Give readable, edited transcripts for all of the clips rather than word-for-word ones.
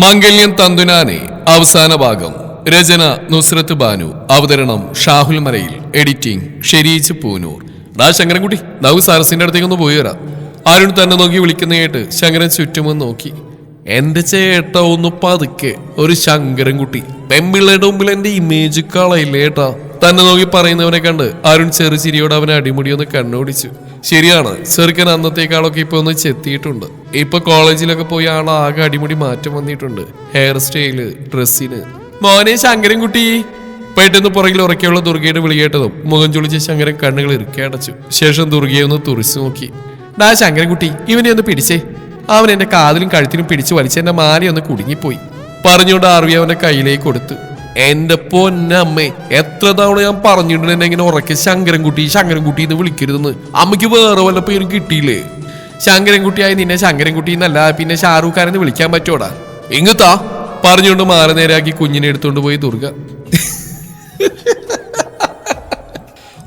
മംഗല്യം തന്തുനാനെ അവസാന ഭാഗം. രചന നുസ്രത്ത് ബാനു. അവതരണം ഷാഹുൽ മലയിൽ. എഡിറ്റിംഗ് ഷെരീജ് പൂനൂർ. ശങ്കരൻകുട്ടി, നവു സരസിന്റെ അടുത്തേക്കൊന്ന് പോയി വരാം. അരുൺ തന്നെ നോക്കി വിളിക്കുന്ന കേട്ട് ശങ്കരൻ ചുറ്റുമെന്ന് നോക്കി. എന്റെ ചേട്ടാ ഒന്ന് പതുക്കെ. ഒരു ശങ്കരൻകുട്ടി പെമ്പിള്ളയുടെ മുമ്പിൽ എന്റെ ഇമേജ് കളയില്ലേ ഏട്ടാ. തന്നെ നോക്കി പറയുന്നവനെ കണ്ട് അരുൺ ചെറുചിരിയോട് അവനെ അടിമുടി ഒന്ന് കണ്ണോടിച്ചു. ശരിയാണ്, ചെറുക്കൻ അന്നത്തേക്കാളൊക്കെ ഇപ്പൊ ഒന്ന് ചെത്തിയിട്ടുണ്ട്. ഇപ്പൊ കോളേജിലൊക്കെ പോയി ആകെ അടിമുടി മാറ്റം വന്നിട്ടുണ്ട്. ഹെയർ സ്റ്റൈല്, ഡ്രസ്സിന്. മോനെ ശങ്കരൻകുട്ടി. പെട്ടെന്ന് പുറകിൽ ഉറക്കെയുള്ള ദുർഗയുടെ വിളി കേട്ടതും മുഖം ചുളിച്ച് ശങ്കരൻ കണ്ണുകൾ ഇറുക്കി അടച്ചു. ശേഷം ദുർഗയെ ഒന്ന് തുറിച്ചു നോക്കി. ശങ്കരൻകുട്ടി, ഇവനെ ഒന്ന് പിടിച്ചേ. അവൻ എന്റെ കാതിലും കഴുത്തിലും പിടിച്ചു വലിച്ച് എന്റെ മാലയൊന്ന് കുടുങ്ങിപ്പോയി. പറഞ്ഞുകൊണ്ട് ആർവി അവന്റെ കയ്യിലേക്ക് കൊടുത്തു. എന്റെ പൊന്നമ്മേ, എത്ര തവണ ഞാൻ പറഞ്ഞിട്ടുണ്ട് എന്നെ ഇങ്ങനെ ഉറക്കെ ശങ്കരൻകുട്ടി ശങ്കരൻകുട്ടി എന്ന് വിളിക്കരുതെന്ന്. അമ്മയ്ക്ക് വേറെ വല്ല പേരും കിട്ടിയില്ലേ? ശങ്കരൻകുട്ടിയായി നിന്നെ ശങ്കരൻകുട്ടി എന്നല്ല പിന്നെ ഷാറൂഖ് ഖാനെന്ന് വിളിക്കാൻ പറ്റോടാ? ഇങ്ങത്താ പറഞ്ഞുകൊണ്ട് മാല നേരാക്കി കുഞ്ഞിനെ എടുത്തുകൊണ്ട് പോയി ദുർഗ.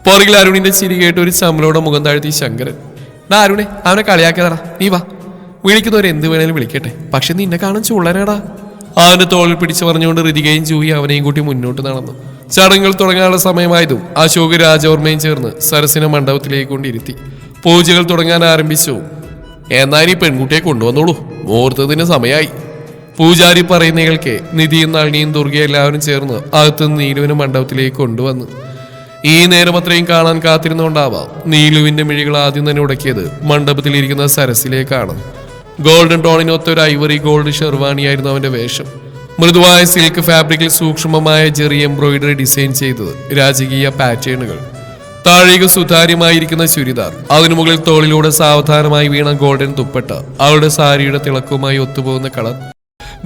പുറകിൽ അരുണിന്റെ ചിരി കേട്ട് ഒരു ചമ്മലോടെ മുഖം താഴ്ത്തി ശങ്കരൻ. അരുണെ, അവനെ കളിയാക്കിയതാടാ, നീ വാ. വിളിക്കുന്നവർ എന്ത് വേണേലും വിളിക്കട്ടെ, പക്ഷെ നിന്നെ കാണാൻ ചുള്ളനാടാ. അവന്റെ തോളിൽ പിടിച്ചു പറഞ്ഞുകൊണ്ട് ഋതികയും ജൂയി അവനെയും കൂട്ടി മുന്നോട്ട് നടന്നു. ചടങ്ങുകൾ തുടങ്ങാനുള്ള സമയമായതും അശോക് രാജവർമ്മയും ചേർന്ന് സരസിനെ മണ്ഡപത്തിലേക്ക് കൊണ്ടിരുത്തി. പൂജകൾ തുടങ്ങാൻ ആരംഭിച്ചു. എന്നാൽ ഈ പെൺകുട്ടിയെ കൊണ്ടുവന്നോളൂ, മുഹൂർത്തത്തിന് സമയമായി. പൂജാരി പറയുന്നേകൾക്ക് നിധിയും നളിനിയും ദുർഗയും എല്ലാവരും ചേർന്ന് അകത്തുനിന്ന് നീലുവിനെ മണ്ഡപത്തിലേക്ക് കൊണ്ടുവന്നു. ഈ നേരം അത്രയും കാണാൻ കാത്തിരുന്നുകൊണ്ടാവാം നീലുവിന്റെ മിഴികൾ ആദ്യം തന്നെ ഉടക്കിയത് മണ്ഡപത്തിലിരിക്കുന്ന സരസിലേക്കാണ്. ഗോൾഡൻ ടോണിനൊത്ത ഒരു ഐവറി ഗോൾഡ് ഷെർവാണിയായിരുന്നു അവന്റെ വേഷം. മൃദുവായ സിൽക്ക് ഫാബ്രിക്കിൽ സൂക്ഷ്മമായ ചെറിയ എംബ്രോയിഡറി ഡിസൈൻ ചെയ്തത് രാജകീയ പാറ്റേണുകൾ. താഴേക്ക് സുതാര്യമായിരിക്കുന്ന ചുരിദാർ, അതിനു മുകളിൽ തോളിലൂടെ സാവധാനമായി വീണ ഗോൾഡൻ തുപ്പട്ട, അവളുടെ സാരിയുടെ തിളക്കവുമായി ഒത്തുപോകുന്ന കളർ.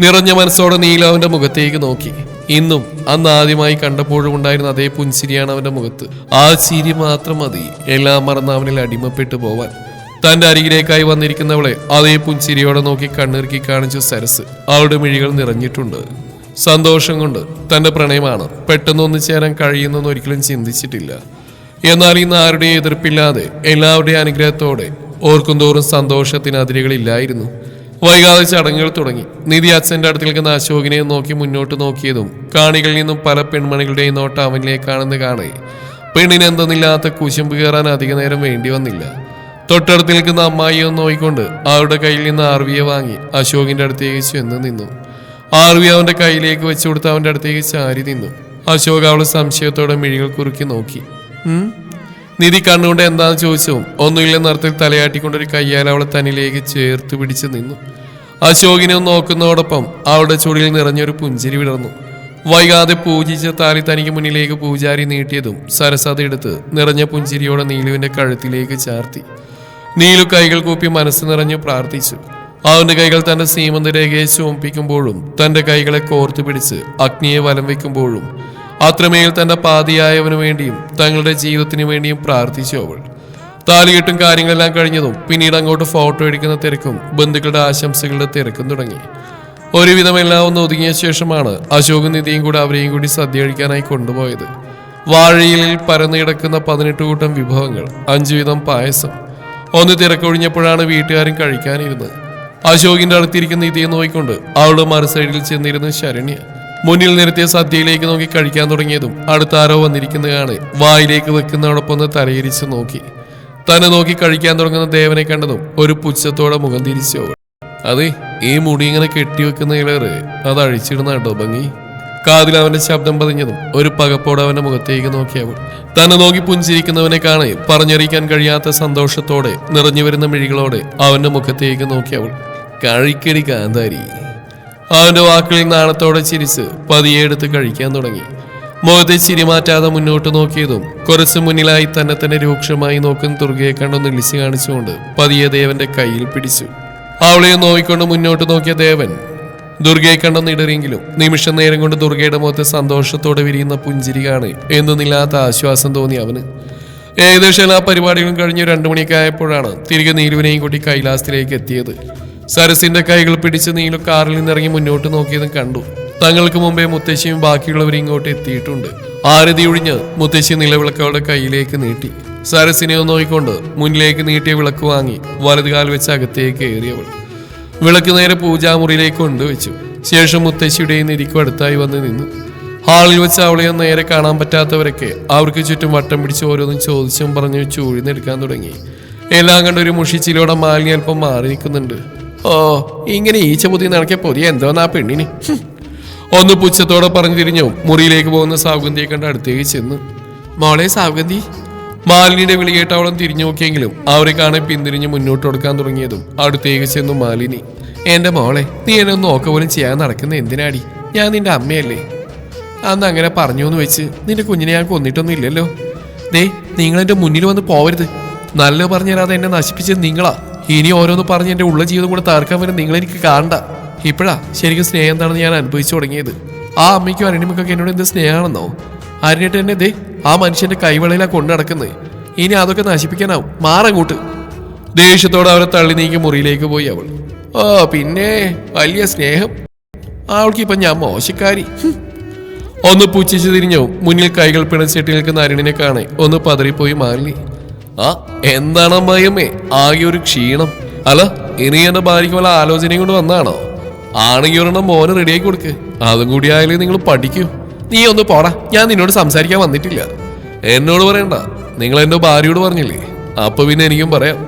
നിറഞ്ഞ മനസ്സോടെ നീല അവന്റെ മുഖത്തേക്ക് നോക്കി. ഇന്നും അന്ന് ആദ്യമായി കണ്ടപ്പോഴും ഉണ്ടായിരുന്ന അതേ പുൻസിരിയാണ് അവന്റെ മുഖത്ത്. ആ ചിരി മാത്രം മതി എല്ലാം മറന്ന് അവനിൽ അടിമപ്പെട്ടു പോവാൻ. തന്റെ അരികിലേക്കായി വന്നിരിക്കുന്നവളെ അതേ പുൻസിരിയോടെ നോക്കി കണ്ണിറുക്കി കാണിച്ചു സരസ്. അവളുടെ മിഴികൾ നിറഞ്ഞിട്ടുണ്ട്. സന്തോഷം കൊണ്ട്. തന്റെ പ്രണയമാണ്. പെട്ടെന്നൊന്നു ചേരാൻ കഴിയുന്നെന്ന് ഒരിക്കലും ചിന്തിച്ചിട്ടില്ല. എന്നാൽ ഇന്ന് ആരുടെയും എതിർപ്പില്ലാതെ എല്ലാവരുടെയും അനുഗ്രഹത്തോടെ ഓർക്കും തോറും സന്തോഷത്തിന് അതിരുകളില്ലായിരുന്നു. വൈകാതെ ചടങ്ങുകൾ തുടങ്ങി. നിധി അച്ഛന്റെ അടുത്ത് നിൽക്കുന്ന അശോകിനെ നോക്കി മുന്നോട്ട് നോക്കിയതും കാണികളിൽ നിന്നും പല പെൺമണികളുടെയും നോട്ടം അവനിലേക്കാണെന്ന് കാണേ പെണ്ണിന് എന്തെന്നില്ലാത്ത കുശുമ്പ് കയറാൻ അധിക നേരം വേണ്ടി വന്നില്ല. തൊട്ടടുത്ത് നിൽക്കുന്ന അമ്മായിയെ നോക്കിക്കൊണ്ട് അവരുടെ കയ്യിൽ നിന്ന് ആർവിയെ വാങ്ങി അശോകിന്റെ അടുത്തേക്ക് ചെന്ന് നിന്നു. ആർവി അവന്റെ കയ്യിലേക്ക് വെച്ചു കൊടുത്ത് അവന്റെ അടുത്തേക്ക് ചാരി നിന്നു. അശോക് അവളെ സംശയത്തോടെ മിഴികൾ കുറുക്കി നോക്കി. നിധി കണ്ണുകൊണ്ട് എന്താന്ന് ചോദിച്ചു. ഒന്നുമില്ലെന്ന അർത്ഥത്തിൽ തലയാട്ടിക്കൊണ്ടൊരു കയ്യാൽ അവളെ തന്നിലേക്ക് ചേർത്ത് പിടിച്ച് നിന്നു. അശോകിനെ നോക്കുന്നതോടൊപ്പം അവളുടെ ചുടിയിൽ നിറഞ്ഞൊരു പുഞ്ചിരി വിടർന്നു. വൈകാതെ പൂജിച്ച താലി തനിക്ക് മുന്നിലേക്ക് പൂജാരി നീട്ടിയതും സരസത എടുത്ത് നിറഞ്ഞ പുഞ്ചിരിയോടെ നീലുവിന്റെ കഴുത്തിലേക്ക് ചാർത്തി. നീലു കൈകൾ കൂപ്പി മനസ്സ് നിറഞ്ഞു പ്രാർത്ഥിച്ചു. അവന്റെ കൈകൾ തന്റെ സീമന്തരേഖയെ ചുമപ്പിക്കുമ്പോഴും തന്റെ കൈകളെ കോർത്തു പിടിച്ച് അഗ്നിയെ വലം വെക്കുമ്പോഴും അത്രമേൽ തന്റെ പാതിയായവനു വേണ്ടിയും തങ്ങളുടെ ജീവിതത്തിനു വേണ്ടിയും പ്രാർത്ഥിച്ചു അവൾ. താലികെട്ടും കാര്യങ്ങളെല്ലാം കഴിഞ്ഞതും പിന്നീട് അങ്ങോട്ട് ഫോട്ടോ എടുക്കുന്ന തിരക്കും ബന്ധുക്കളുടെ ആശംസകളുടെ തിരക്കും തുടങ്ങി. ഒരുവിധം എല്ലാം ഒന്ന് ഒതുങ്ങിയ ശേഷമാണ് അശോകും നിധിയും കൂടെ അവരെയും കൂടി സദ്യ കഴിക്കാനായി കൊണ്ടുപോയത്. വാഴയിലിൽ പരന്നു കിടക്കുന്ന 18 കൂട്ടം വിഭവങ്ങൾ, 5 വീതം പായസം. ഒന്ന് തിരക്കൊഴിഞ്ഞപ്പോഴാണ് വീട്ടുകാരും കഴിക്കാനിരുന്നത്. അശോകിന്റെ അടുത്തിരിക്കുന്ന നിധിയെ നോക്കിക്കൊണ്ട് അവളുടെ മറു സൈഡിൽ ചെന്നിരുന്ന ശരണ്യ മുന്നിൽ നിരത്തിയ സദ്യയിലേക്ക് നോക്കി കഴിക്കാൻ തുടങ്ങിയതും അടുത്താരോ വന്നിരിക്കുന്നതാണ് വായിലേക്ക് വെക്കുന്നതോടൊപ്പം ഒന്ന് തലയിരിച്ച് നോക്കി. തന്നെ നോക്കി കഴിക്കാൻ തുടങ്ങുന്ന ദേവനെ കണ്ടതും ഒരു പുച്ഛത്തോടെ മുഖം തിരിച്ചു അവൾ. അതെ, ഈ മുടി ഇങ്ങനെ കെട്ടിവെക്കുന്ന ഇളറ് അത് അഴിച്ചിടുന്ന കേട്ടോ ഭംഗി. കാതിൽ അവന്റെ ശബ്ദം പതിഞ്ഞതും ഒരു പകപ്പോടെ അവന്റെ മുഖത്തേക്ക് നോക്കി അവൾ. തന്നെ നോക്കി പുഞ്ചിരിക്കുന്നവനെ കാണെ പറഞ്ഞറിയിക്കാൻ കഴിയാത്ത സന്തോഷത്തോടെ നിറഞ്ഞു വരുന്ന മിഴികളോടെ അവന്റെ മുഖത്തേക്ക് നോക്കി അവൾ. കഴിക്കടി കാന്താരി. അവന്റെ വാക്കുകളിൽ നാണത്തോടെ ചിരിച്ച് പതിയെ എടുത്ത് കഴിക്കാൻ തുടങ്ങി. മുഖത്തെ ചിരി മാറ്റാതെ മുന്നോട്ട് നോക്കിയതും കുറച്ച് മുന്നിലായി തന്നെ രൂക്ഷമായി നോക്കുന്ന ദുർഗയെ കണ്ടൊന്ന് ഇളിച്ചു കാണിച്ചുകൊണ്ട് പതിയെ ദേവന്റെ കയ്യിൽ പിടിച്ചു. അവളെ നോക്കിക്കൊണ്ട് മുന്നോട്ട് നോക്കിയ ദേവൻ ദുർഗയെ കണ്ടൊന്ന് ഇടറിയെങ്കിലും നിമിഷ നേരം കൊണ്ട് ദുർഗയുടെ മുഖത്ത് സന്തോഷത്തോടെ വിരിയുന്ന പുഞ്ചിരി കാണെ എന്നൊന്നില്ലാത്ത ആശ്വാസം തോന്നി അവന്. ഏകദേശം എല്ലാ പരിപാടികളും കഴിഞ്ഞ് 2 മണിയൊക്കെ ആയപ്പോഴാണ് തിരികെ നീലുവിനെയും കൂട്ടി കൈലാസത്തിലേക്ക് എത്തിയത്. സരസിന്റെ കൈകൾ പിടിച്ച് നീലു കാറിൽ നിന്നിറങ്ങി മുന്നോട്ട് നോക്കിയതും കണ്ടു. തങ്ങൾക്ക് മുമ്പേ മുത്തശ്ശിയും ബാക്കിയുള്ളവരും ഇങ്ങോട്ട് എത്തിയിട്ടുണ്ട്. ആരതി ഒഴിഞ്ഞ് മുത്തശ്ശി നിലവിളക്കവളുടെ കയ്യിലേക്ക് നീട്ടി. സരസിനെ നോക്കിക്കൊണ്ട് മുന്നിലേക്ക് നീട്ടിയ വിളക്ക് വാങ്ങി വലതുകാൽ വെച്ച് അകത്തേക്ക് കയറിയവൾ. വിളക്ക് നേരെ പൂജാമുറിയിലേക്ക് കൊണ്ടുവച്ചു. ശേഷം മുത്തശ്ശിയുടെയും നിധിക്കും അടുത്തായി വന്ന് നിന്നു. ഹാളിൽ വെച്ച് അവളെ നേരെ കാണാൻ പറ്റാത്തവരൊക്കെ അവർക്ക് ചുറ്റും വട്ടം പിടിച്ച് ഓരോന്നും ചോദിച്ചും പറഞ്ഞു ചൂഴ്ന്നെടുക്കാൻ തുടങ്ങി. എല്ലാം കണ്ട് ഒരു മുഷിച്ചിലൂടെ മാലിനി അല്പം മാറി നിൽക്കുന്നുണ്ട്. ഓ, ഇങ്ങനെ ഈച്ച പൊതി നടക്കിയ പൊതിയ എന്തോന്നാ പെണ്ണിന്. ഒന്ന് പുച്ഛത്തോടെ പറഞ്ഞു തിരിഞ്ഞു മുറിയിലേക്ക് പോകുന്ന സാവഗന്ധിയെ കണ്ട് അടുത്തേക്ക് ചെന്നു. മോളെ സാവഗന്ധി. മാലിനിയുടെ വിളി കേട്ട് അവളും തിരിഞ്ഞു നോക്കിയെങ്കിലും അവരെ കാണാൻ പിന്തിരിഞ്ഞ് മുന്നോട്ട് കൊടുക്കാൻ തുടങ്ങിയതും അടുത്തേക്ക് ചെന്നു മാലിനി. എന്റെ മോളെ, നീ എന്നെ ഒന്ന് നോക്ക പോലും ചെയ്യാൻ നടക്കുന്ന എന്തിനാടി? ഞാൻ നിന്റെ അമ്മയല്ലേ? അന്ന് അങ്ങനെ പറഞ്ഞു എന്ന് വെച്ച് നിന്റെ കുഞ്ഞിനെ ഞാൻ കൊന്നിട്ടൊന്നും ഇല്ലല്ലോ. ദേ, നിങ്ങളെന്റെ മുന്നിൽ വന്ന് പോവരുത്. നല്ല പറഞ്ഞു തരാതെ എന്നെ നശിപ്പിച്ചത് നിങ്ങളാ. ഇനി ഓരോന്ന് പറഞ്ഞ് എന്റെ ഉള്ള ജീവിതം കൂടെ തകർക്കാൻ വരെ നിങ്ങളെനിക്ക് കാണണ്ട. ഇപ്പോഴാ ശരിക്കും സ്നേഹം എന്താണെന്ന് ഞാൻ അനുഭവിച്ചു തുടങ്ങിയത്. ആ അമ്മയ്ക്കും അരണിമക്കൊക്കെ എന്നോട് എന്ത് സ്നേഹമാണെന്നോ? അരണിട്ട് എന്നെ ദേ ആ മനുഷ്യന്റെ കൈവളയിലാ കൊണ്ടു നടക്കുന്നത്. ഇനി അതൊക്കെ നശിപ്പിക്കാനാവും. മാറങ്ങോട്ട്. ദേഷ്യത്തോടെ അവരെ തള്ളി നീക്കി മുറിയിലേക്ക് പോയി അവൾ. ഓ പിന്നെ വലിയ സ്നേഹം. അവൾക്കിപ്പം ഞാൻ മോശക്കാരി. ഒന്ന് പുച്ഛിച്ചു തിരിഞ്ഞോ മുന്നിൽ കൈകൾ പിണച്ചിട്ട് നിൽക്കുന്ന അരുണിനെ കാണേ ഒന്ന് പതറിപ്പോയി മാലിനി. ആ എന്താണ് അമ്മായിയമ്മേ ആകെ ഒരു ക്ഷീണം? അല്ല, ഇനി എന്റെ ഭാര്യയ്ക്ക് വല്ല ആലോചനയും കൊണ്ട് വന്നാണോ? ആണെങ്കിൽ ഒരെണ്ണം മോന് റെഡിയാക്കി കൊടുക്ക്. അതും കൂടി ആയാലും നിങ്ങൾ പഠിക്കൂ. നീ ഒന്ന് പോടാ, ഞാൻ നിന്നോട് സംസാരിക്കാൻ വന്നിട്ടില്ല. എന്നോട് പറയണ്ട, നിങ്ങൾ എന്റെ ഭാര്യയോട് പറഞ്ഞില്ലേ, അപ്പൊ പിന്നെ എനിക്കും പറയാം.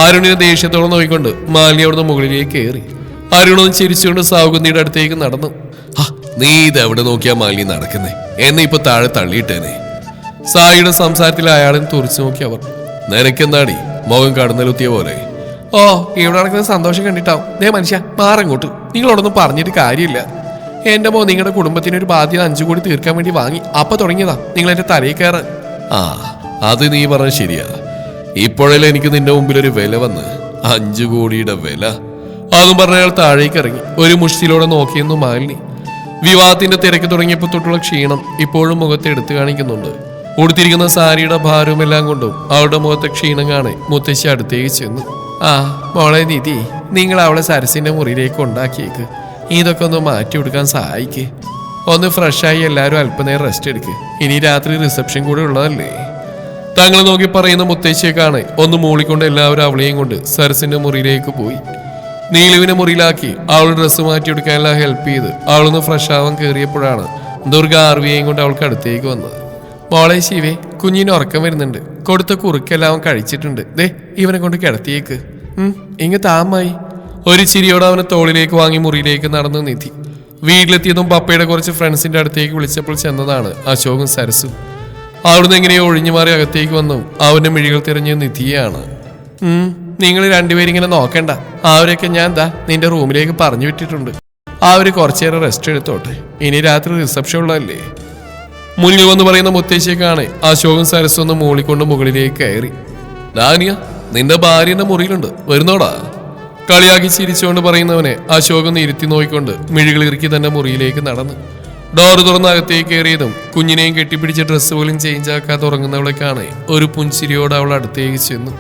അരുണിനെ ദേഷ്യത്തോടെ നോക്കിക്കൊണ്ട് മാലിനി അവിടുന്ന് മുകളിലേക്ക് കയറി. അരുണൊന്ന് ചിരിച്ചുകൊണ്ട് സാവഗന്ധിയുടെ അടുത്തേക്ക് നടന്നു. നീ ഇതെവിടെ നോക്കിയാ മാലിനി നടക്കുന്നേ? എന്നെ ഇപ്പൊ താഴെ തള്ളിയിട്ടേനെ. സായിയുടെ സംസാരത്തിൽ അയാളും തുറച്ചു നോക്കി അവർ. നിനക്കെന്താടി മുഖം കടന്നലുത്തിയ പോലെ? ഓ, ഇവിടെ നടക്കുന്ന സന്തോഷം കണ്ടിട്ടാവും. ദേ മനുഷ്യ, മാറങ്ങോട്ട്. നിങ്ങളോടൊന്നും പറഞ്ഞിട്ട് കാര്യമില്ല. എന്റെ മോ നിങ്ങളുടെ കുടുംബത്തിനൊരു ബാധ്യത 5 കോടി തീർക്കാൻ വേണ്ടി വാങ്ങി. അപ്പൊ തുടങ്ങിയതാ നിങ്ങൾ എന്റെ തലയിൽ കയറാൻ. ആ, അത് നീ പറഞ്ഞ ശരിയാ. ഇപ്പോഴല്ലേ എനിക്ക് നിന്റെ മുമ്പിൽ ഒരു വില വന്ന്. 5 കോടിയുടെ വില. അതും പറഞ്ഞ അയാൾ താഴേക്ക് ഇറങ്ങി ഒരു മുഷ്ടിയിലൂടെ നോക്കിയെന്നു മാലിനി. വിവാഹത്തിന്റെ തിരക്ക് തുടങ്ങിയപ്പോൾ തൊട്ടുള്ള ക്ഷീണം ഇപ്പോഴും മുഖത്ത് എടുത്തു കാണിക്കുന്നുണ്ട്. ഉടുത്തിരിക്കുന്ന സാരിയുടെ ഭാരവും എല്ലാം കൊണ്ടും അവളുടെ മുഖത്തെ ക്ഷീണം കാണെ മുത്തശ്ശി അടുത്തേക്ക് ചെന്നു. ആ മോളെ നിധി, നിങ്ങൾ അവളെ സരസിന്റെ മുറിയിലേക്ക് ഉണ്ടാക്കിയേക്ക്. ഇതൊക്കെ ഒന്ന് മാറ്റി കൊടുക്കാൻ സഹായിക്ക്. ഒന്ന് ഫ്രഷായി എല്ലാവരും അല്പനേരം റെസ്റ്റ് എടുക്ക്. ഇനി രാത്രി റിസപ്ഷൻ കൂടെ ഉള്ളതല്ലേ? തങ്ങളെ നോക്കി പറയുന്ന മുത്തശ്ശിയെ കാണെ ഒന്ന് മൂളിക്കൊണ്ട് എല്ലാവരും അവളെയും കൊണ്ട് സരസിന്റെ മുറിയിലേക്ക് പോയി. നീലുവിനെ മുറിയിലാക്കി അവൾ ഡ്രസ്സ് മാറ്റിയെടുക്കാനെല്ലാം ഹെൽപ്പ് ചെയ്ത് അവളൊന്ന് ഫ്രഷ് ആവാൻ കയറിയപ്പോഴാണ് ദുർഗ ആർവിയെയും കൊണ്ട് അവൾക്ക് അടുത്തേക്ക് വന്നത്. മോളെ ശിവേ, കുഞ്ഞിന് ഉറക്കം വരുന്നുണ്ട്. കൊടുത്ത കുറുക്കെല്ലാം കഴിച്ചിട്ടുണ്ട്. ദേ ഇവനെ കൊണ്ട് കിടത്തിയേക്ക്. ഇങ്ങ് താമായി. ഒരു ചിരിയോടെ അവനെ തോളിലേക്ക് വാങ്ങി മുറിയിലേക്ക് നടന്നു നിധി. വീട്ടിലെത്തിയതും പപ്പയുടെ കുറച്ച് ഫ്രണ്ട്സിന്റെ അടുത്തേക്ക് വിളിച്ചപ്പോൾ ചെന്നതാണ് അശോകും സരസും. അവിടുന്ന് എങ്ങനെയോ ഒഴിഞ്ഞു മാറി അകത്തേക്ക് വന്നു അവന്റെ മിഴികൾ തിരഞ്ഞ് നിധിയാണ്. നിങ്ങൾ രണ്ടുപേരിങ്ങനെ നോക്കണ്ട. അവരൊക്കെ ഞാൻ നിന്റെ റൂമിലേക്ക് പറഞ്ഞു വിട്ടിട്ടുണ്ട്. അവര് കുറച്ചേരം റെസ്റ്റ് എടുത്തോട്ടെ. ഇനി രാത്രി റിസപ്ഷൻ ഉള്ളതല്ലേ? മുന്നിൽ വന്ന് പറയുന്ന മുത്തശ്ശിയെ കാണെ അശോകും സരസും ഒന്ന് മൂളിക്കൊണ്ട് മുകളിലേക്ക് കയറി. ഡാനിയ, നിന്റെ ഭാര്യന്റെ മുറിയിലുണ്ട്, വരുന്നോടാ? കളിയാക്കി ചിരിച്ചുകൊണ്ട് പറയുന്നവനെ അശോക് ഇരുത്തി നോക്കിക്കൊണ്ട് മിഴികൾ ഇറുക്കി തന്റെ മുറിയിലേക്ക് നടന്നു. ഡോറ് തുറന്ന് അകത്തേക്ക് കയറിയതും കുഞ്ഞിനെയും കെട്ടിപ്പിടിച്ച ഡ്രസ്സ് പോലും ചേഞ്ച് ആക്കാതെ ഉറങ്ങുന്നവളെ കാണെ ഒരു പുൻചിരിയോടെ അവൾ അടുത്തേക്ക് ചെന്നു.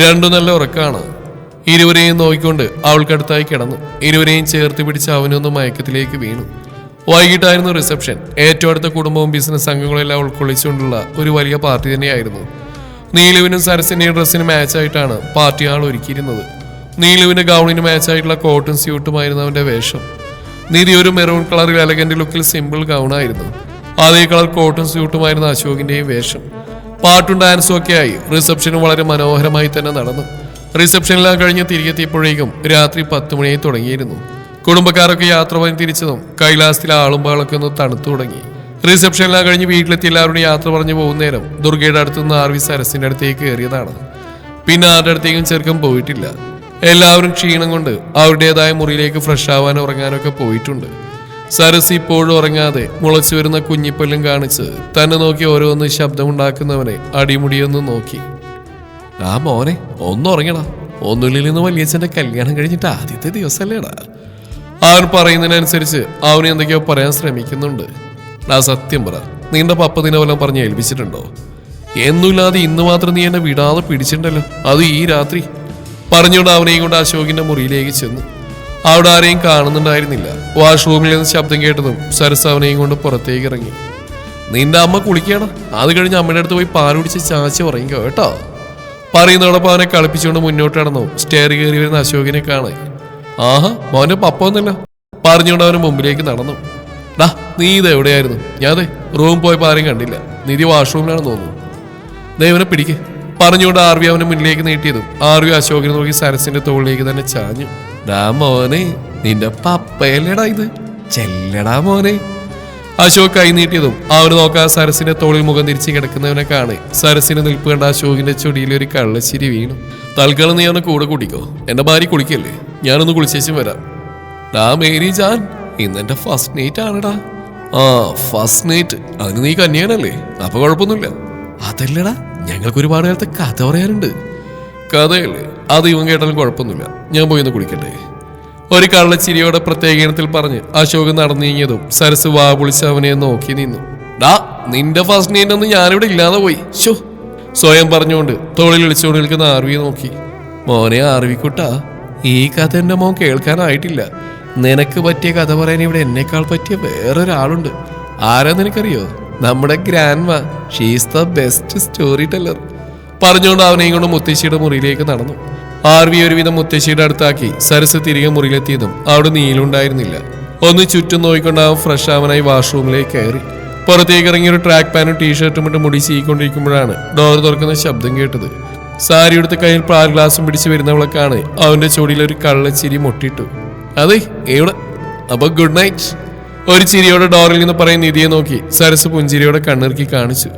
രണ്ടു നല്ല ഉറക്കാണ്. ഇരുവരെയും നോക്കിക്കൊണ്ട് അവൾക്കടുത്തായി കിടന്നു. ഇരുവരെയും ചേർത്ത് പിടിച്ച് അവനൊന്ന് മയക്കത്തിലേക്ക് വീണു. വൈകിട്ടായിരുന്നു റിസപ്ഷൻ. ഏറ്റവും അടുത്ത കുടുംബവും ബിസിനസ് അംഗങ്ങളെല്ലാം ഉൾക്കൊള്ളിച്ചുകൊണ്ടുള്ള ഒരു വലിയ പാർട്ടി തന്നെയായിരുന്നു. നീലുവിനും സരസിന്റെയും ഡ്രസ്സിന് മാച്ചായിട്ടാണ് പാർട്ടി ആൾ ഒരുക്കിയിരുന്നത്. നീലുവിന്റെ ഗൗണിന് മാച്ചായിട്ടുള്ള കോട്ടൺ സ്യൂട്ടുമായിരുന്നു അവന്റെ വേഷം. നിധി ഒരു മെറൂൺ കളർ എലഗന്റ് ലുക്കിൽ സിമ്പിൾ ഗൗണായിരുന്നു. അതേ കളർ കോട്ടൺ സ്യൂട്ടുമായിരുന്നു അശോകിന്റെയും വേഷം. പാട്ടും ഡാൻസും ഒക്കെയായി റിസപ്ഷനും വളരെ മനോഹരമായി തന്നെ നടന്നു. റിസപ്ഷനെല്ലാം കഴിഞ്ഞ് തിരികെത്തിയപ്പോഴേക്കും രാത്രി 10 മണിയായി തുടങ്ങിയിരുന്നു. കുടുംബക്കാരൊക്കെ യാത്ര പറഞ്ഞ് തിരിച്ചതും കൈലാസത്തിലെ ആളും ബഹളൊക്കെ ഒന്ന് തണുത്തു തുടങ്ങി. റിസപ്ഷനെല്ലാം കഴിഞ്ഞ് വീട്ടിലെത്തി എല്ലാവരും യാത്ര പറഞ്ഞു പോകുന്ന നേരം ദുർഗയുടെ അടുത്തുനിന്ന് ആർവി സരസിന്റെ അടുത്തേക്ക് കയറിയതാണ്. പിന്നെ ആരുടെ അടുത്തേക്കും ചെറുക്കം പോയിട്ടില്ല. എല്ലാവരും ക്ഷീണം കൊണ്ട് അവരുടേതായ മുറിയിലേക്ക് ഫ്രഷ് ആവാനും ഉറങ്ങാനൊക്കെ പോയിട്ടുണ്ട്. സരസ് ഇപ്പോഴും ഉറങ്ങാതെ മുളച്ചു വരുന്ന കുഞ്ഞിപ്പല്ലും കാണിച്ച് തന്നെ നോക്കി ഓരോന്ന് ശബ്ദമുണ്ടാക്കുന്നവനെ അടിമുടിയൊന്ന് നോക്കി. ആ മോനെ, ഒന്നുറങ്ങടാ. ഒന്നുള്ളിൽ നിന്ന് വലിയച്ഛന്റെ കല്യാണം കഴിഞ്ഞിട്ട് ആദ്യത്തെ ദിവസമല്ലേടാ. അവൻ പറയുന്നതിനനുസരിച്ച് അവന് എന്തൊക്കെയോ പറയാൻ ശ്രമിക്കുന്നുണ്ട്. ആ സത്യം പറ, നിന്റെ പപ്പ നിന്നെ വല്ലതും പറഞ്ഞ് ഏൽപ്പിച്ചിട്ടുണ്ടോ? എന്നുമില്ലാതെ ഇന്ന് മാത്രം നീ എന്നെ വിടാതെ പിടിച്ചിട്ടുണ്ടല്ലോ, അത് ഈ രാത്രി. പറഞ്ഞുകൊണ്ട് അവനെയും കൊണ്ട് അശോകിന്റെ മുറിയിലേക്ക് ചെന്നു. അവിടെ ആരെയും കാണുന്നുണ്ടായിരുന്നില്ല. വാഷ്റൂമിൽ നിന്ന് ശബ്ദം കേട്ടതും സരസ് അവനെയും കൊണ്ട് പുറത്തേക്ക് ഇറങ്ങി. നിന്റെ അമ്മ കുളിക്കണം, അത് കഴിഞ്ഞ് അമ്മയുടെ അടുത്ത് പോയി പാലുടിച്ച് ചാച്ചി ഉറങ്ങിക്കോ കേട്ടോ. പറയുന്നതോടൊപ്പം അവനെ കളിപ്പിച്ചുകൊണ്ട് മുന്നോട്ട് നടന്നു സ്റ്റെയർ കയറി വരുന്ന അശോകിനെ കാണാൻ. ആഹാ, മോന്റെ പപ്പ ഒന്നല്ലോ. പറഞ്ഞുകൊണ്ട് അവന് മുമ്പിലേക്ക് നടന്നു. ഡാ നീ ഇത് എവിടെയായിരുന്നു? ഞാനത് റൂം പോയപ്പോൾ ആരെയും കണ്ടില്ല. നിധി വാഷ്റൂമിലാണെന്ന് തോന്നുന്നു. ദൈവനെ പിടിക്ക് പറഞ്ഞുകൊണ്ട് ആർവി അവന് മുന്നിലേക്ക് നീട്ടിയതും ആർവി അശോകിനെ നോക്കി സരസിന്റെ തോളിലേക്ക് തന്നെ ചാഞ്ഞു. ഡാ മോനെ, നിന്റെ പപ്പയല്ലേടാ ഇത്, ചെല്ലടാ മോനെ. അശോക് കൈ നീട്ടിയതും അവന് നോക്കാൻ സരസിന്റെ തോളിൽ മുഖം തിരിച്ച് കിടക്കുന്നവനെ കാണെ സരസിന്റെ നിൽപ്പ് കണ്ട അശോകിന്റെ ചൊടിയിൽ ഒരു കള്ളച്ചിരി വീണു. തൽക്കാലം നീ അവനെ കൂടെ കൂട്ടിക്കോ, എന്റെ ഭാര്യ കുളിക്കല്ലേ, ഞാനൊന്ന് കുളിച്ചേച്ചും വരാം. ഡാ മേരി ജാൻ, ഇന്നെന്റെ ഫസ്റ്റ് നൈറ്റ് ആണെടാ. ആ ഫസ്റ്റ് നൈറ്റ്, അതിന് നീ കന്യാനല്ലേ, അപ്പൊ കുഴപ്പമൊന്നുമില്ല. അതല്ലടാ, ഞങ്ങൾക്ക് ഒരുപാട് കാലത്തെ കഥ പറയാനുണ്ട്. കഥയല്ലേ, അത് ഇവൻ കേട്ടാലും കുഴപ്പമൊന്നുമില്ല, ഞാൻ പോയി ഒന്ന് കുളിക്കട്ടെ. ഒരു കള്ളച്ചിരിയോടെ പ്രത്യേക ഇനത്തിൽ പറഞ്ഞ് അശോക് നടന്നു നീങ്ങിയതും സരസ് വാ പൊളിച്ച് അവനെ നോക്കി നിന്നു. ഡാ നിന്റെ ഫസ്റ്റ് നൈറ്റ് ഒന്നും ഞാനിവിടെ ഇല്ലാതെ പോയി ഷോ സ്വയം പറഞ്ഞുകൊണ്ട് തോളിൽ വിളിച്ചുകൊണ്ട് നിൽക്കുന്ന ആർവിയെ നോക്കി. മോനെ ആർവിക്കുട്ടാ, ഈ കഥ എന്റെ മോൻ കേൾക്കാനായിട്ടില്ല. നിനക്ക് പറ്റിയ കഥ പറയാൻ ഇവിടെ എന്നേക്കാൾ പറ്റിയ വേറൊരാളുണ്ട്. ആരാ നിനക്കറിയോ? നമ്മുടെ grandma. She's the best story teller. പറഞ്ഞുകൊണ്ട് അവനെയും കൊണ്ട് മുത്തശ്ശിയുടെ മുറിയിലേക്ക് നടന്നു. ആർവി ഒരുവിധം മുത്തശ്ശിയുടെ അടുത്താക്കി സരസ് തിരികെ മുറിയിലെത്തിയതും അവിടെ നീലുണ്ടായിരുന്നില്ല. ഒന്ന് ചുറ്റും നോക്കിക്കൊണ്ട് അവൻ ഫ്രഷ് ആവാനായി വാഷ്റൂമിലേക്ക് കയറി. പുറത്തേക്ക് ഇറങ്ങി ഒരു ട്രാക്ക് പാനും ടീഷർട്ടും ഇട്ട് മുടി ചീക്കൊണ്ടിരിക്കുമ്പോഴാണ് ഡോർ തുറക്കുന്ന ശബ്ദം കേട്ടത്. സാരി എടുത്ത് കയ്യിൽ പാൽ ഗ്ലാസും പിടിച്ച് വരുന്നവളൊക്കെയാണ് അവന്റെ ചൊടിയിൽ ഒരു കള്ളച്ചിരി മുട്ടിട്ടു. അതെ എവിടെ? അപ്പൊ ഗുഡ് നൈറ്റ്. ഒരു ചിരിയോടെ ഡോറിൽ നിന്ന് പറയുന്ന നിധിയെ നോക്കി സരസ് പുഞ്ചിരിയോടെ കണ്ണിറുക്കി കാണിച്ചു.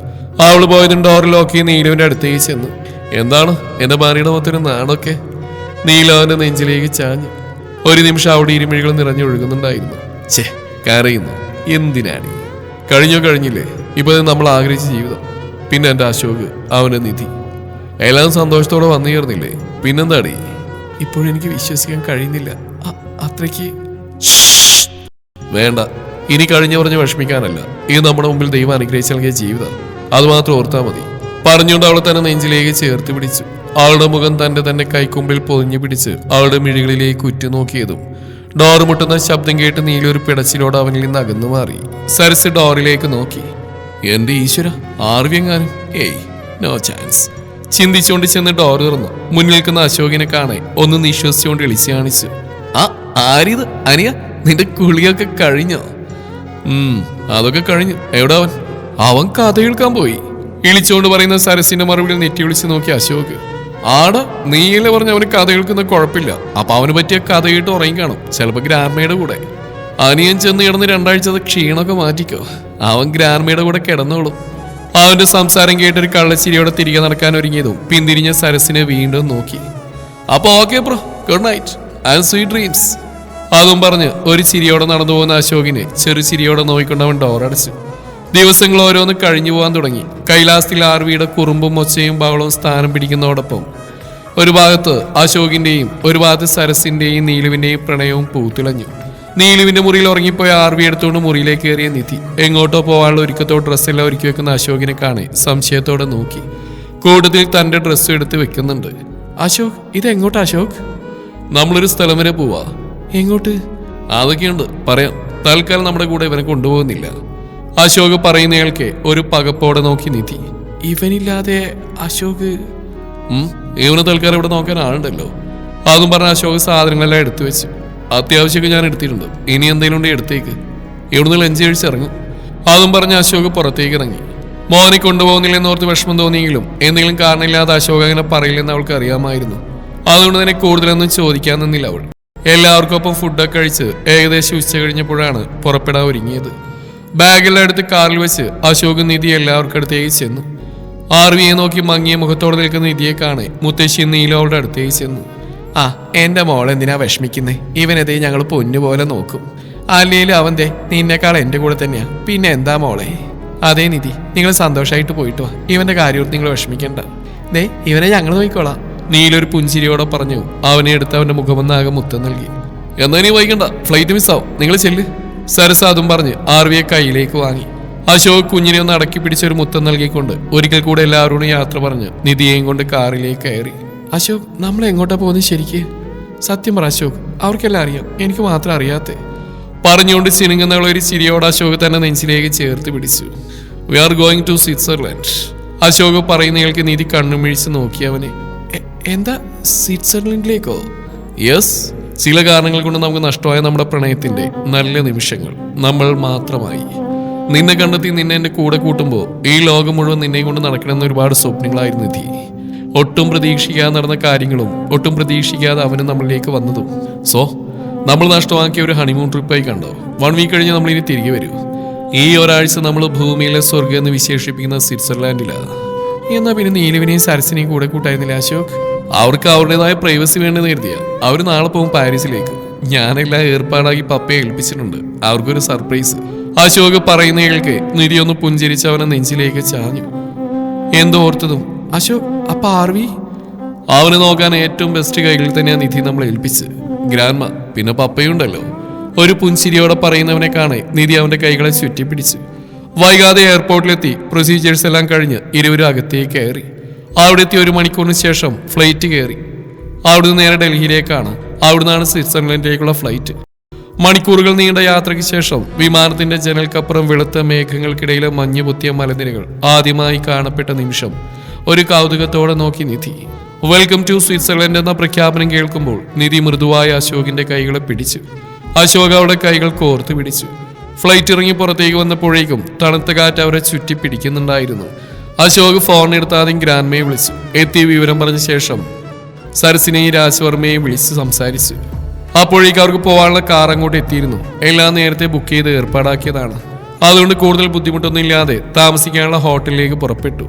അവള് പോയതും ഡോറിൽ നോക്കി നീലുവിന്റെ അടുത്തേക്ക് ചെന്നു. എന്താണ് എന്റെ ഭാര്യയുടെ മൊത്തൊരു നാടൊക്കെ? നീല അവന്റെ നെഞ്ചിലേക്ക് ചാഞ്ഞു. ഒരു നിമിഷം അവിടെ ഇരുമിഴികൾ നിറഞ്ഞൊഴുകുന്നുണ്ടായിരുന്നു. ചേ കരയുന്നു എന്തിനാണ്? കഴിഞ്ഞില്ലേ, ഇപ്പൊ നമ്മൾ ആഗ്രഹിച്ച ജീവിതം. പിന്നെ എന്റെ അശോക്, അവന്റെ നിധി, എല്ലാം സന്തോഷത്തോടെ വന്നു ചേർന്നില്ലേ? പിന്നെന്താടി? ഇപ്പോഴെനിക്ക് വിശ്വസിക്കാൻ കഴിയുന്നില്ല. അത്രയ്ക്ക് വേണ്ട. ഇനി കഴിഞ്ഞു പറഞ്ഞ് വിഷമിക്കാനല്ല, ഇത് നമ്മുടെ മുമ്പിൽ ദൈവം അനുഗ്രഹിച്ച് നൽകിയ ജീവിതം. അതുമാത്രം ഓർത്താൽ മതി. പറഞ്ഞുകൊണ്ട് അവളെ തന്നെ നെഞ്ചിലേക്ക് ചേർത്ത് പിടിച്ചു. അവളുടെ മുഖം തന്നെ കൈക്കുമ്പിൽ പൊതിഞ്ഞു പിടിച്ച് അവളുടെ മിഴികളിലേക്ക് ഉറ്റുനോക്കിയതും ഡോർ മുട്ടുന്ന ശബ്ദം കേട്ട് നീലൊരു പിടച്ചിലോട് അവനിൽ നിന്ന് അകന്നു മാറി. സരസ് ഡോറിലേക്ക് നോക്കി. എന്റെ ഈശ്വര, ആർവ്യങ്ങാനും? ഏയ് നോ ചാൻസ്. ചിന്തിച്ചുകൊണ്ട് ചെന്ന് ഡോർ തുറന്നു. മുന്നിൽ നിൽക്കുന്ന അശോകിനെ കാണെ ഒന്ന് നിശ്വസിച്ചുകൊണ്ട് ഇളിച്ചു കാണിച്ചു. ആരിത് അനിയ, നിന്റെ കുളിയൊക്കെ കഴിഞ്ഞോ? അതൊക്കെ കഴിഞ്ഞു. എവിടെ അവൻ? അവൻ കഥ കേൾക്കാൻ പോയി. ഇളിച്ചുകൊണ്ട് പറയുന്ന സരസിന്റെ മറുപടിയിൽ നെറ്റി വിളിച്ച് നോക്കി അശോക്. ആടാ നീയല്ലേ പറഞ്ഞ അവന് കഥ കേൾക്കുന്ന കുഴപ്പമില്ല. അപ്പൊ അവന് പറ്റിയ കഥ കേട്ട് ഉറങ്ങി കാണും, ചിലപ്പോ ഗ്രാൻഡ്മയുടെ കൂടെ. അനിയൻ ചെന്ന് കിടന്ന് രണ്ടാഴ്ചത്തെ ക്ഷീണമൊക്കെ മാറ്റിക്കോ, അവൻ ഗ്രാൻഡ്മയുടെ കൂടെ കിടന്നോളും. അവന്റെ സംസാരം കേട്ടൊരു കള്ളച്ചിരിയോടെ തിരികെ നടക്കാൻ ഒരുങ്ങിയതും പിന്തിരിഞ്ഞ സരസിനെ വീണ്ടും നോക്കി. അപ്പൊ okay bro, good night and sweet dreams. അതും പറഞ്ഞ് ഒരു ചിരിയോടെ നടന്നു പോകുന്ന അശോകിനെ ചെറു ചിരിയോടെ നോക്കിക്കൊണ്ട് അവൻ ഡോറടച്ചു. ദിവസങ്ങൾ ഓരോന്ന് കഴിഞ്ഞു പോകാൻ തുടങ്ങി. കൈലാസത്തിൽ ആർവിയുടെ കുറുമ്പും ഒച്ചയും ബഹളവും സ്ഥാനം പിടിക്കുന്നതോടൊപ്പം ഒരു ഭാഗത്ത് അശോകിന്റെയും ഒരു ഭാഗത്ത് സരസിന്റെയും നീലുവിന്റെയും പ്രണയവും പൂത്തിളഞ്ഞു. നീലുവിന്റെ മുറിയിൽ ഉറങ്ങിപ്പോയ ആർവി എടുത്തുകൊണ്ട് മുറിയിലേക്ക് കയറിയ നിധി എങ്ങോട്ടോ പോകാനുള്ള ഒരുക്കത്തോ ഡ്രസ്സെല്ലാം ഒരുക്കി വെക്കുന്ന അശോകിനെ കാണെ സംശയത്തോടെ നോക്കി. കൂടുതൽ തന്റെ ഡ്രസ്സ് എടുത്ത് വെക്കുന്നുണ്ട്. അശോക്, ഇതെങ്ങോട്ടാ അശോക്? നമ്മളൊരു സ്ഥലം വരെ പോവാ. എങ്ങോട്ട്? അതൊക്കെയുണ്ട്, പറയാം. തൽക്കാലം നമ്മുടെ കൂടെ ഇവനെ കൊണ്ടുപോകുന്നില്ല. അശോക് പറയുന്നയാൾക്ക് ഒരു പകപ്പോടെ നോക്കി നിധി. ഇവനില്ലാതെ അശോക്? ഇവന് തൽക്കാലം ഇവിടെ നോക്കാൻ ആളുണ്ടല്ലോ. അതും പറഞ്ഞ അശോക് സാധനങ്ങളെല്ലാം എടുത്തു വെച്ചു. അത്യാവശ്യമൊക്കെ ഞാൻ എടുത്തിട്ടുണ്ട്, ഇനി എന്തെങ്കിലും ഉണ്ടെങ്കിൽ എടുത്തേക്ക്. ഇവിടുന്ന് ലഞ്ച് കഴിച്ചിറങ്ങും. അതും പറഞ്ഞ് അശോക് പുറത്തേക്ക് ഇറങ്ങി. മോനെ കൊണ്ടുപോകുന്നില്ലെന്നോർത്ത് വിഷമം തോന്നിയെങ്കിലും എന്തെങ്കിലും കാരണമില്ലാതെ അശോക് അങ്ങനെ പറയില്ലെന്ന് അവൾക്ക് അറിയാമായിരുന്നു. അതുകൊണ്ട് തന്നെ കൂടുതലൊന്നും ചോദിക്കാൻ നിന്നില്ല അവൾ. എല്ലാവർക്കൊപ്പം ഫുഡൊക്കെ കഴിച്ച് ഏകദേശം ഉച്ച കഴിഞ്ഞപ്പോഴാണ് പുറപ്പെടാൻ ഒരുങ്ങിയത്. ബാഗെല്ലാം എടുത്ത് കാറിൽ വെച്ച് അശോക് നിധി എല്ലാവർക്കും അടുത്തേക്ക് ചെന്നു. ആർവിയെ നോക്കി മങ്ങിയ മുഖത്തോടെ നിൽക്കുന്ന നിധിയെ കാണെ മുത്തശ്ശി നീലോളുടെ അടുത്തേക്ക് ചെന്നു. എന്റെ മോൾ എന്തിനാ വിഷമിക്കുന്നേ? ഇവനെതേ ഞങ്ങൾ പൊന്നുപോലെ നോക്കും. അല്ലേലും അവന്റെ നിന്നെക്കാൾ എന്റെ കൂടെ തന്നെയാ. പിന്നെ എന്താ മോളെ? അതേ നിധി, നിങ്ങൾ സന്തോഷമായിട്ട് പോയിട്ട് വാ. ഇവന്റെ കാര്യം നിങ്ങൾ വിഷമിക്കണ്ട. ഇവനെ ഞങ്ങൾ നോക്കിക്കോളാം. നീലൊരു പുഞ്ചിരിയോടെ പറഞ്ഞു. അവനെ എടുത്ത് അവന്റെ മുഖമൊന്നാകെ മുത്തം നൽകി. എന്നാ നീ വൈകണ്ട, ഫ്ലൈറ്റ് മിസ്സാവും, നിങ്ങൾ ചെല്ല്. സരസ അതും പറഞ്ഞ് ആർവിയെ കയ്യിലേക്ക് വാങ്ങി. അശോക് കുഞ്ഞിനെ ഒന്ന് അടക്കി പിടിച്ചൊരു മുത്തം നൽകിക്കൊണ്ട് ഒരിക്കൽ കൂടെ എല്ലാവരോടും യാത്ര പറഞ്ഞ് നിധിയെയും കൊണ്ട് കാറിലേക്ക് കയറി. അശോക്, നമ്മൾ എങ്ങോട്ടാ പോകുന്നത് ശരിക്ക്? സത്യം പറ അശോക്, അവർക്കെല്ലാം അറിയാം, എനിക്ക് മാത്രം അറിയാത്തെ. പറഞ്ഞുകൊണ്ട് ചിനുങ്ങുന്ന ഒരു ചിരിയോട് അശോക് തന്നെ നെഞ്ചിലേക്ക് ചേർത്ത് പിടിച്ചു. We are going to Switzerland. Ashok പറയുന്നയാൾക്ക് നിധി കണ്ണുമിഴിച്ച് നോക്കി അവനെ. എന്താ സ്വിറ്റ്സർലൻഡിലേക്കോ? യെസ്, ചില കാരണങ്ങൾ കൊണ്ട് നമുക്ക് നഷ്ടമായ നമ്മുടെ പ്രണയത്തിന്റെ നല്ല നിമിഷങ്ങൾ നമ്മൾ മാത്രമായി. നിന്നെ കണ്ടെത്തി നിന്നെ എന്റെ കൂടെ കൂട്ടുമ്പോൾ ഈ ലോകം മുഴുവൻ നിന്നെ കൊണ്ട് നടക്കണമെന്ന് ഒരുപാട് സ്വപ്നങ്ങളായിരുന്നു നിധി. ഒട്ടും പ്രതീക്ഷിക്കാതെ നടന്ന കാര്യങ്ങളും ഒട്ടും പ്രതീക്ഷിക്കാതെ അവനും നമ്മളിലേക്ക് വന്നതും. സോ നമ്മൾ നഷ്ടമാക്കിയ ഒരു ഹണിമൂൺ ട്രിപ്പായി കണ്ടോ. 1 വീക്ക് കഴിഞ്ഞ് നമ്മൾ ഇനി തിരികെ വരൂ. ഈ ഒരാഴ്ച നമ്മൾ ഭൂമിയിലെ സ്വർഗ്ഗം എന്ന് വിശേഷിപ്പിക്കുന്ന സ്വിറ്റ്സർലാൻഡിലാണ്. എന്നാ പിന്നെ നീലുവിനെയും സരസിനെയും കൂടെ കൂട്ടായിരുന്നില്ല അശോക്? അവർക്ക് അവരുടേതായ പ്രൈവസി വേണ്ടെന്ന് കരുതിയ അവർ നാളെ പോകും പാരീസിലേക്ക്. ഞാനെല്ലാം ഏർപ്പാടാക്കി പപ്പയെ ഏൽപ്പിച്ചിട്ടുണ്ട്. അവർക്കൊരു സർപ്രൈസ്. അശോക് പറയുന്ന കേൾക്ക് നിധി ഒന്ന് പുഞ്ചിരിച്ച് അവനെ നെഞ്ചിലേക്ക് ചാഞ്ഞു. എന്തോ ഓർത്തതും അശോക് അപ്പ ആർവി? അവന് നോക്കാൻ ഏറ്റവും ബെസ്റ്റ് കൈകളിൽ തന്നെയാണ് നിധി നമ്മൾ ഏൽപ്പിച്ച്. ഗ്രാൻഡ്മ പിന്നെ പപ്പയുണ്ടല്ലോ. ഒരു പുഞ്ചിരിയോടെ പറയുന്നവനെ കാണെ നിധി അവന്റെ കൈകളെ ചുറ്റിപ്പിടിച്ചു. വൈകാതെ എയർപോർട്ടിലെത്തി പ്രൊസീജിയേഴ്സ് എല്ലാം കഴിഞ്ഞ് ഇരുവരും അകത്തേക്ക് കയറി. അവിടെ എത്തി 1 മണിക്കൂറിന് ശേഷം ഫ്ലൈറ്റ് കയറി. അവിടുന്ന് നേരെ ഡൽഹിയിലേക്കാണ്. അവിടുന്നാണ് സ്വിറ്റ്സർലൻഡിലേക്കുള്ള ഫ്ലൈറ്റ്. മണിക്കൂറുകൾ നീണ്ട യാത്രയ്ക്ക് ശേഷം വിമാനത്തിന്റെ ജനൽക്കപ്പുറം വെളുത്ത മേഘങ്ങൾക്കിടയിലെ മഞ്ഞു പൊത്തിയ മലനിരകൾ ആദ്യമായി കാണപ്പെട്ട നിമിഷം ഒരു കൗതുകത്തോടെ നോക്കി നിധി. വെൽക്കം ടു സ്വിറ്റ്സർലൻഡ് എന്ന പ്രഖ്യാപനം കേൾക്കുമ്പോൾ നിധി മൃദുവായ അശോകിന്റെ കൈകളെ പിടിച്ചു. അശോക് അവരുടെ കൈകൾ കോർത്തു പിടിച്ചു. ഫ്ലൈറ്റ് ഇറങ്ങി പുറത്തേക്ക് വന്നപ്പോഴേക്കും തണുത്ത കാറ്റ് അവരെ ചുറ്റി പിടിക്കുന്നുണ്ടായിരുന്നു. അശോക് ഫോൺ എടുത്താദ്യം ഗ്രാൻഡ്മയെ വിളിച്ചു. എത്തിയ വിവരം പറഞ്ഞ ശേഷം സരസിനെയും രാജവർമ്മയെയും വിളിച്ച് സംസാരിച്ചു. അപ്പോഴേക്കും അവർക്ക് പോകാനുള്ള കാർ അങ്ങോട്ട് എത്തിയിരുന്നു. എല്ലാം നേരത്തെ ബുക്ക് ചെയ്ത് ഏർപ്പാടാക്കിയതാണ്. അതുകൊണ്ട് കൂടുതൽ ബുദ്ധിമുട്ടൊന്നും ഇല്ലാതെ താമസിക്കാനുള്ള ഹോട്ടലിലേക്ക് പുറപ്പെട്ടു.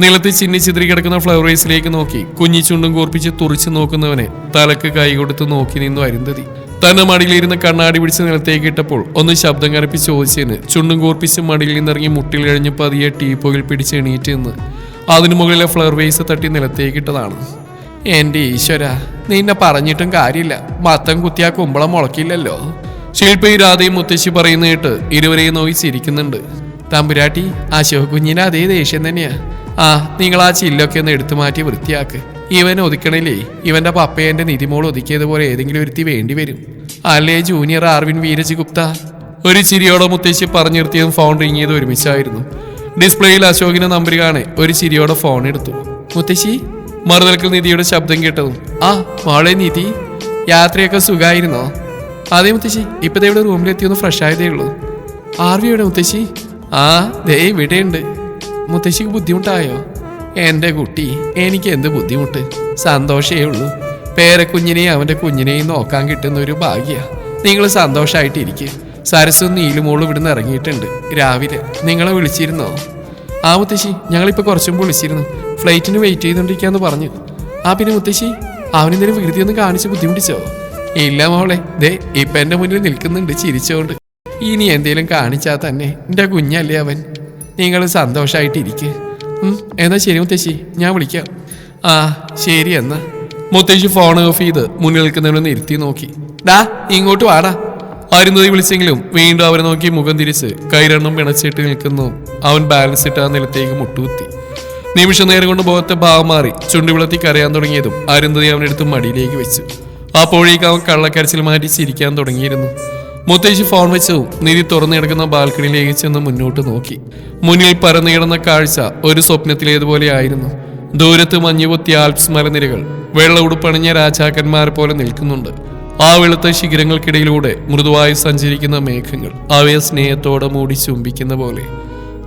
നിലത്ത് ചിന്നിച്ചിതറി കിടക്കുന്ന ഫ്ലവറേസിലേക്ക് നോക്കി കുഞ്ഞിച്ചുണ്ടും കൂർപ്പിച്ച് തുറിച്ചു നോക്കുന്നവനെ തലക്ക് കൈ കൊടുത്ത് നോക്കി നിന്നു അരുന്ധതി. തന്നെ മടിയിലിരുന്ന് കണ്ണാടി പിടിച്ച് നിലത്തേക്ക് ഇട്ടപ്പോൾ ഒന്ന് ശബ്ദം കരപ്പി ചോദിച്ചതിന് ചുണ്ടും കൂർപ്പിച്ച് മടിയിൽ നിന്നിറങ്ങി മുട്ടിൽ കഴിഞ്ഞ് പതിയെ ടീപ്പോയിൽ പിടിച്ച് എണീറ്റ് നിന്ന് അതിനു മുകളിലെ ഫ്ലവർ വേസ് തട്ടി നിലത്തേക്ക് ഇട്ടതാണ്. എന്റെ ഈശ്വര, നിന്നെ പറഞ്ഞിട്ടും കാര്യമില്ല. മത്തം കുത്തിയാ കുമ്പളം മുളക്കില്ലല്ലോ. ശില്പയും രാധയും മുത്തശ്ശി പറയുന്ന കേട്ട് ഇരുവരെയും നോക്കി ചിരിക്കുന്നുണ്ട്. തമ്പുരാട്ടി, അശോക് കുഞ്ഞിന് അതേ ദേഷ്യം തന്നെയാ. നിങ്ങൾ ആ ചില്ലൊക്കെ ഒന്ന് എടുത്തു മാറ്റി വൃത്തിയാക്ക്. ഇവൻ ഒതുക്കണില്ലേ, ഇവന്റെ പപ്പയന്റെ നിധിമോൾ ഒതുക്കിയതുപോലെ ഏതെങ്കിലും ഒരുത്തി വേണ്ടി വരും. അല്ലേ ജൂനിയർ ആർവിൻ വീരജ് ഗുപ്ത? ഒരു ചിരിയോടെ മുത്തശ്ശി പറഞ്ഞു നിർത്തിയതും ഫോൺ റിങ് ചെയ്ത് ഒരുമിച്ചായിരുന്നു. ഡിസ്പ്ലേയിൽ അശോകിന്റെ നമ്പർ കാണെ ഒരു ചിരിയോടെ ഫോൺ എടുത്തു. മുത്തശ്ശി? മറുതലക്കൽ നിധിയുടെ ശബ്ദം കേട്ടതും മോളെ നിധി, യാത്രയൊക്കെ സുഖമായിരുന്നോ? അതേ മുത്തശ്ശി, ഇപ്പത്തെ ഇവിടെ റൂമിലെത്തിയൊന്ന് ഫ്രഷ് ആയതേ ഉള്ളൂ. ആർവിയുടെ മുത്തശ്ശി? ദേ ഇവിടെയുണ്ട്. മുത്തശ്ശിക്ക് ബുദ്ധിമുട്ടായോ? എൻ്റെ കുട്ടി, എനിക്ക് എന്ത് ബുദ്ധിമുട്ട്, സന്തോഷമേ ഉള്ളൂ. പേരക്കുഞ്ഞിനെയും അവൻ്റെ കുഞ്ഞിനെയും നോക്കാൻ കിട്ടുന്ന ഒരു ഭാഗ്യ. നിങ്ങൾ സന്തോഷമായിട്ടിരിക്കുക. സരസും നീലുമോളും ഇവിടുന്ന് ഇറങ്ങിയിട്ടുണ്ട് രാവിലെ. നിങ്ങളെ വിളിച്ചിരുന്നോ? മുത്തശ്ശി, ഞങ്ങളിപ്പോൾ കുറച്ചും മുമ്പ് വിളിച്ചിരുന്നു. ഫ്ലൈറ്റിന് വെയിറ്റ് ചെയ്തുകൊണ്ടിരിക്കാന്ന് പറഞ്ഞു. പിന്നെ മുത്തശ്ശി, അവനെന്തെങ്കിലും വികൃതിയൊന്നും കാണിച്ച് ബുദ്ധിമുട്ടിച്ചോ? ഇല്ല മോളെ, ദേ ഇപ്പം എൻ്റെ മുന്നിൽ നിൽക്കുന്നുണ്ട് ചിരിച്ചോണ്ട്. ഇനി എന്തേലും കാണിച്ചാൽ തന്നെ എൻ്റെ കുഞ്ഞല്ലേ അവൻ. നിങ്ങൾ സന്തോഷമായിട്ടിരിക്കുക. എന്നാ ശരി മുത്തശ്ശി, ഞാൻ വിളിക്കാം. ശരി എന്നാ. മുത്തശ്ശി ഫോൺ ഓഫ് ചെയ്ത് മുന്നിൽ നിൽക്കുന്നവരൊന്ന് ഇരുത്തി നോക്കി. ഇങ്ങോട്ട് വാടാ. അരുന്ധതി വിളിച്ചെങ്കിലും വീണ്ടും അവരെ നോക്കി മുഖം തിരിച്ച് കൈരണ്ടും പിണച്ചിട്ട് നിൽക്കുന്നു. അവൻ ബാലൻസ് ഇട്ട് ആ നിലത്തേക്ക് മുട്ടുകുത്തി. നിമിഷ നേരം കൊണ്ട് മുഖത്തെ ഭാവം മാറി ചുണ്ടു വിളത്തി കരയാൻ തുടങ്ങിയതും അരുന്ധതി അവനെടുത്ത് മടിയിലേക്ക് വെച്ചു. അപ്പോഴേക്ക് അവൻ കള്ളക്കരച്ചിൽ മാറ്റി ചിരിക്കാൻ തുടങ്ങിയിരുന്നു. മുത്തശ്ശി ഫോൺ വെച്ചതും നിധി തുറന്നു കിടക്കുന്ന ബാൽക്കണിയിലേക്ക് ചെന്ന് മുന്നോട്ട് നോക്കി. മുന്നിൽ പരന്നു കിടന്ന കാഴ്ച ഒരു സ്വപ്നത്തിലേതുപോലെ ആയിരുന്നു. ദൂരത്ത് മഞ്ഞുപൊത്തിയ ആൽപ്സ് മലനിരകൾ വെള്ള ഉടുപ്പണിഞ്ഞ രാജാക്കന്മാരെ പോലെ നിൽക്കുന്നുണ്ട്. ആ വെളുത്ത ശിഖരങ്ങൾക്കിടയിലൂടെ മൃദുവായി സഞ്ചരിക്കുന്ന മേഘങ്ങൾ അവയെ സ്നേഹത്തോടെ മൂടി ചുംബിക്കുന്ന പോലെ.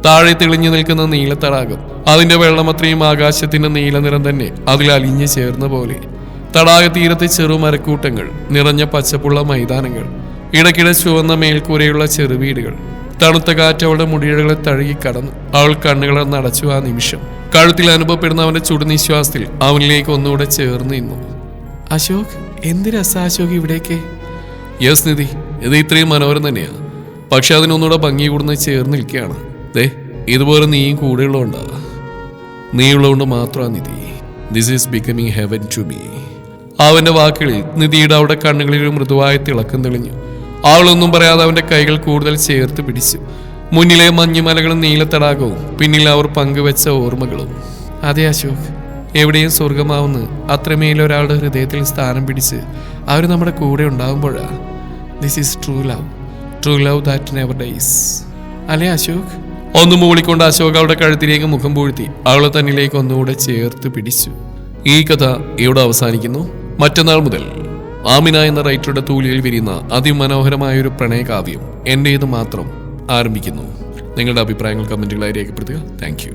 താഴെ തെളിഞ്ഞു നിൽക്കുന്ന നീലത്തടാകം, അതിന്റെ വെള്ളമത്രയും ആകാശത്തിന്റെ നീലനിറം തന്നെ അതിൽ അലിഞ്ഞു ചേർന്ന പോലെ. തടാക തീരത്തെ ചെറു മരക്കൂട്ടങ്ങൾ, നിറഞ്ഞ പച്ചപ്പുള്ള മൈതാനങ്ങൾ, ഇടയ്ക്കിടെ ചുവന്ന മേൽക്കൂരയുള്ള ചെറുവീടുകൾ. തണുത്ത കാറ്റ് അവളുടെ മുടിയിഴകളെ തഴുകിക്കടന്നു. അവൾ കണ്ണുകളെ നടച്ചു. ആ നിമിഷം കഴുത്തിൽ അനുഭവപ്പെടുന്ന അവന്റെ ചുടുനിശ്വാസത്തിൽ അവനിലേക്ക് ഒന്നുകൂടെ ചേർന്ന് നിന്നു. അശോക്, എന്ത് രസാ അശോക് ഇവിടേക്ക്? യെസ് നിധി, ഇത് ഇത്രയും മനോഹരം തന്നെയാ. പക്ഷെ അതിനൊന്നുകൂടെ ഭംഗി കൂടുന്ന ചേർന്ന് നിൽക്കുകയാണ്. ദേ ഇതുപോലെ നീയും കൂടെയുള്ളതുകൊണ്ടാ. നീ ഉള്ളതുകൊണ്ട് മാത്രമാണ് Nidhi. This is becoming heaven to me. അവന്റെ വാക്കുകളിൽ നിധിയുടെ അവിടെ കണ്ണുകളിൽ മൃദുവായ തിളക്കം തെളിഞ്ഞു. അവളൊന്നും പറയാതെ അവന്റെ കൈകൾ കൂടുതൽ ചേർത്ത് പിടിച്ചു. മുന്നിലെ മഞ്ഞുമലകളും നീലത്തടാകവും പിന്നിൽ അവർ പങ്കുവെച്ച ഓർമ്മകളും. അതെ അശോക്, എവിടെയും സ്വർഗമാവുന്ന അത്രമേലൊരാളുടെ ഹൃദയത്തിൽ സ്ഥാനം പിടിച്ച് അവർ നമ്മുടെ കൂടെ ഉണ്ടാകുമ്പോഴാ. This is true love, true love that never dies. അല്ലേ അശോക്? ഒന്ന് മൂളിക്കൊണ്ട് അശോക് അവളുടെ കഴുത്തിലേക്ക് മുഖം പൂഴ്ത്തി അവളെ തന്നിലേക്ക് ഒന്നുകൂടെ ചേർത്ത് പിടിച്ചു. ഈ കഥ ഇവിടെ അവസാനിക്കുന്നു. മറ്റന്നാൾ മുതൽ ആമിന എന്ന റൈറ്ററുടെ തൂലിയിൽ വിരിയുന്ന അതിമനോഹരമായ ഒരു പ്രണയകാവ്യം എന്റേത് മാത്രം ആരംഭിക്കുന്നു. നിങ്ങളുടെ അഭിപ്രായങ്ങൾ കമന്റുകളായി രേഖപ്പെടുത്തുക. താങ്ക്